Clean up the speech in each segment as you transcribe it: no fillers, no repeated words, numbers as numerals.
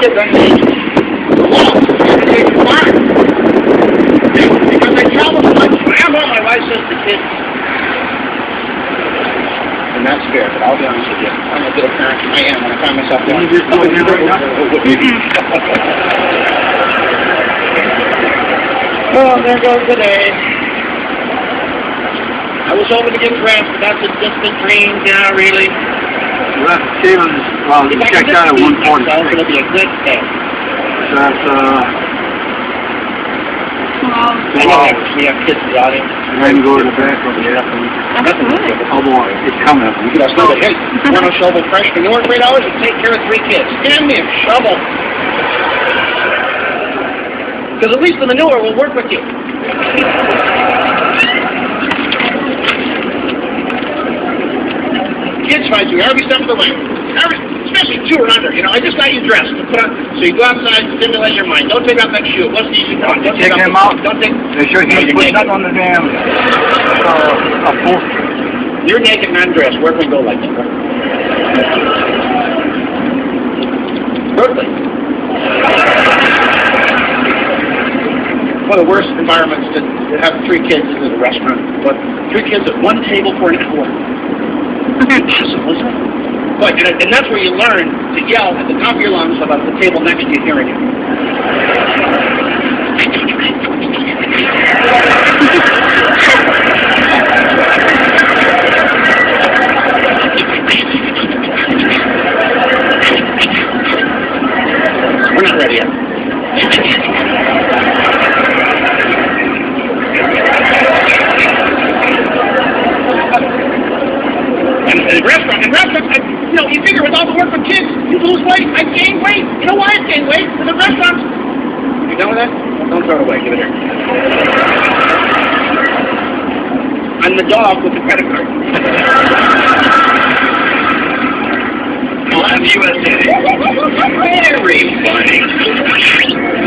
kids underage for walks. You're going to take them far. Because I travel so much. When I'm home, my wife says to kids, and that's fair, but I'll be honest with you. I'm a good parent. I am when I find myself doing this. Oh, there goes the day. I was hoping to get dressed, but that's a distant dream. Yeah, really. Well, you checked out at 1:40. That was going to be a good day. So that's, we have kids in the audience. and then go to the bathroom. Yeah. Oh boy, it's coming up. You could have said, hey, you want to shovel fresh manure for $8 and take care of 3 kids? Damn me a shovel. Because at least the manure will work with you. Kids find you every step of the way. Especially 2 or under. You know, I just got you dressed. To put on, so you go outside and stimulate your mind. Don't take off that shoe. What's the easy part? Don't take him out. Don't take. They sure he's putting up on the damn upholstery. You're naked and undressed. Where can we go like that? Berkeley. One of the worst environments to have 3 kids is at a restaurant. But 3 kids at one table for an hour. Impossible, isn't it? But, and that's where you learn to yell at the top of your lungs about the table next to you hearing you. We're not ready yet. And restaurants, you know, you figure with all the work with kids, you lose weight. I gain weight. You know why I gain weight? Because the restaurants. You done with that? Don't throw it away. Give it here. I'm the dog with the credit card. Live USA. Very funny.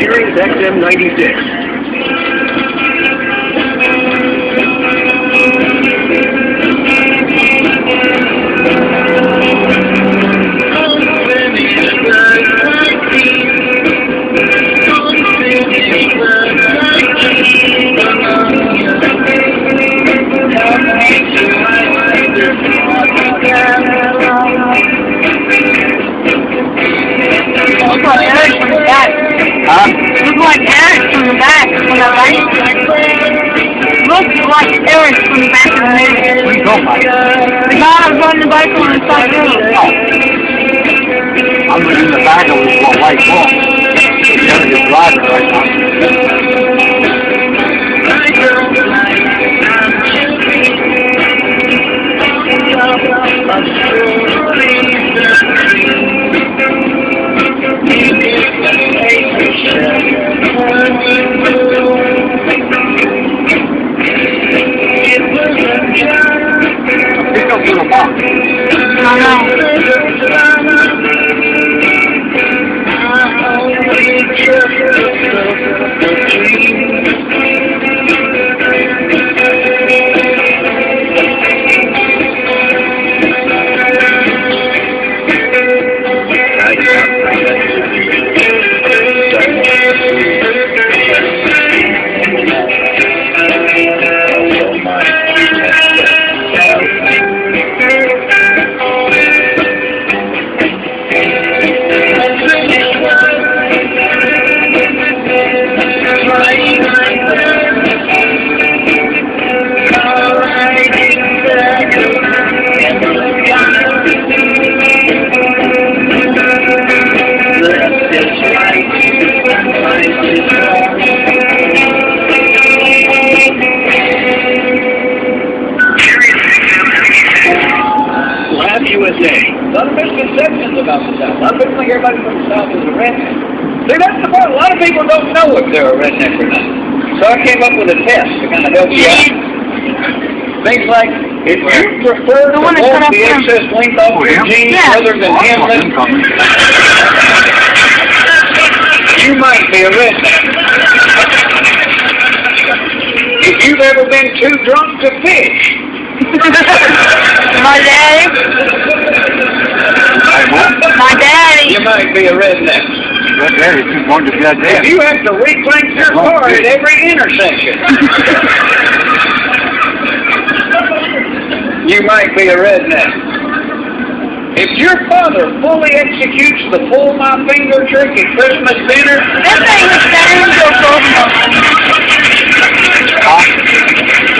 Series XM 96. Look like Eric from the back, from the right. Looks like Eric from the back of the movie. Where you go, Mike? The guy was riding the bike on the side road. Oh. I'm in the back of a white ball. The other is driving right now. Pick up little box. I know. USA. A lot of misconceptions about the South. A lot of people think everybody from the South is a redneck. See, that's the point. A lot of people don't know if they're a redneck or not. So I came up with a test to kind of help you out. Things like, if you prefer to hold the excess length off your jeans rather than hemless, you might be a redneck. If you've ever been too drunk to fish, My daddy. you might be a redneck. But there, it's just going to dead If end. you have to reclaim your car at every intersection, you might be a redneck. If your father fully executes the pull my finger trick at Christmas dinner, This thing is standing so close.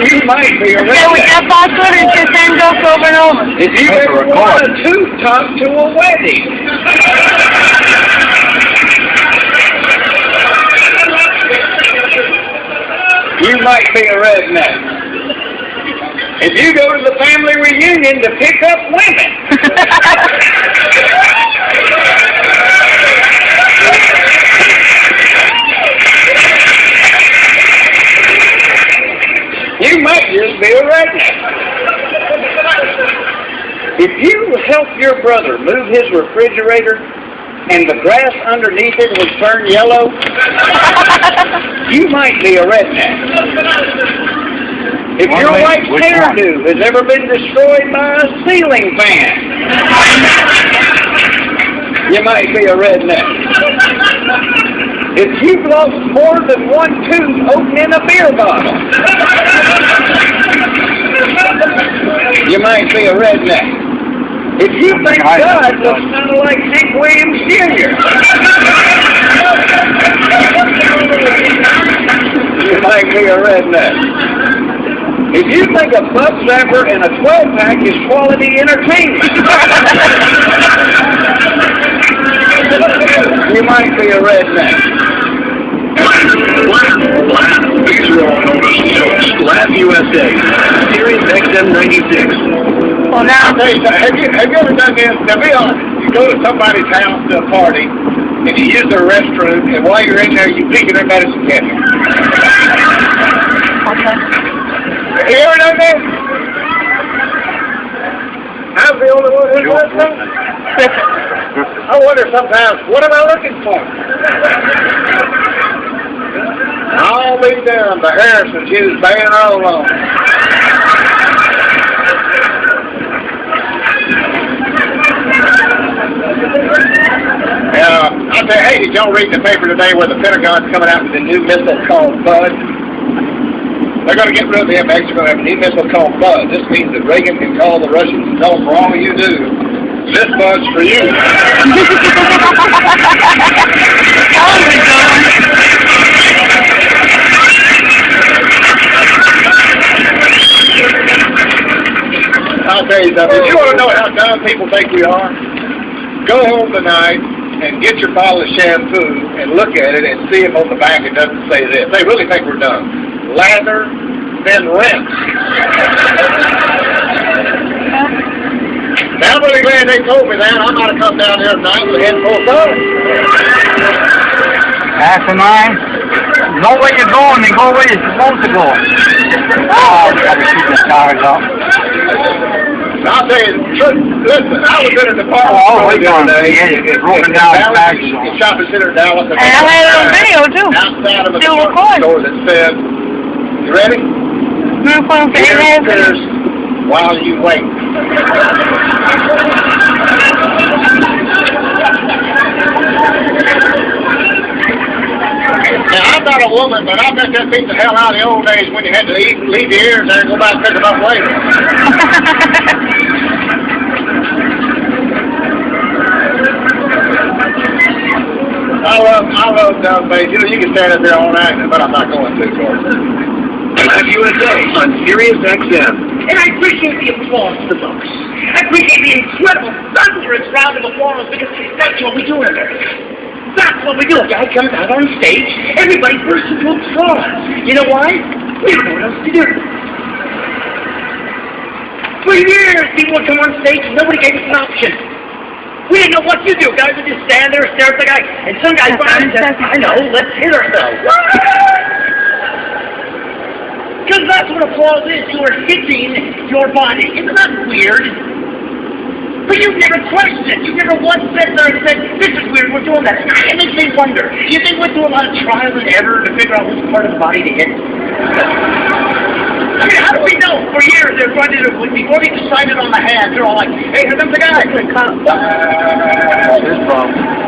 you might be a Yeah, we redneck. got password and just send us over and over. If you That's a ever record. want a tube top to a wedding, you might be a redneck. If you go to the family reunion to pick up women, you might just be a redneck. If you help your brother move his refrigerator and the grass underneath it will turn yellow, you might be a redneck. If your wife's hairdo has ever been destroyed by a ceiling fan, you might be a redneck. If you've lost more than one tooth opening a beer bottle, you might be a redneck. If you think God looks kind of like Hank Williams Jr., you might be a redneck. If you think a Bud Zapper and a 12-pack is quality entertainment, you might be a redneck. These are all known as jokes. Laugh USA, Sirius XM 96. Well, now, Have you ever done this? Now be honest. You go to somebody's house to a party, and you use their restroom, and while you're in there, you peek in their medicine cabinet. okay. You ever done that? I'm the only one who does that. I wonder sometimes, what am I looking for? I'll be damned. The Harrison, she was banging all along. I say, hey, did y'all read the paper today where the Pentagon's coming out with a new missile called Bud? They're going to get rid of the MX. They're going to have a new missile called Bud. This means that Reagan can call the Russians and tell them for all you do, this Bud's for you. I'll tell you something. If you want to know how dumb people think we are, go home tonight and get your bottle of shampoo and look at it and see if on the back it doesn't say this. They really think we're dumb. Lather, then rinse. Now I'm really glad they told me that. I might have come down here tonight with a head full of thoughts. Asinine. Go where you're going and go where you're supposed to go. Oh, I've got to keep the cars up. I'll tell you the truth. Listen, I was in a department store the other day. Broken down bags. Shopping center in Dallas. And I had it on video, too. Outside of a Still department recording. store that said, you ready? I'm recording for Here's 8 minutes. while you wait. Now, I'm not a woman, but I bet that beat the hell out of the old days when you had to leave your ears there and go back and pick them up later. I love dumb face. You know, you can stand up here all night, but I'm not going to, George. Laugh USA on Sirius XM. And I appreciate the applause to the books. I appreciate the incredible thunderous round of applause because that's what we do in America. That's what we do. A guy comes out on stage, everybody bursts into applause. You know why? We don't know what else to do. For years, people would come on stage and nobody gave us an option. We didn't know what to do. Guys would just stand there and stare at the guy. And some guy finally said, I know, let's hit ourselves. Because that's what applause is. You are hitting your body. Isn't that weird? But you've never questioned it. You've never once sat there and said, this is weird, we're doing that. It makes me wonder. You think we do a lot of trial and error to figure out which part of the body to hit? I mean, how do we know? For years, they're going to do it. Before they decided on the hand, they're all like, hey, here comes the guy. This problem.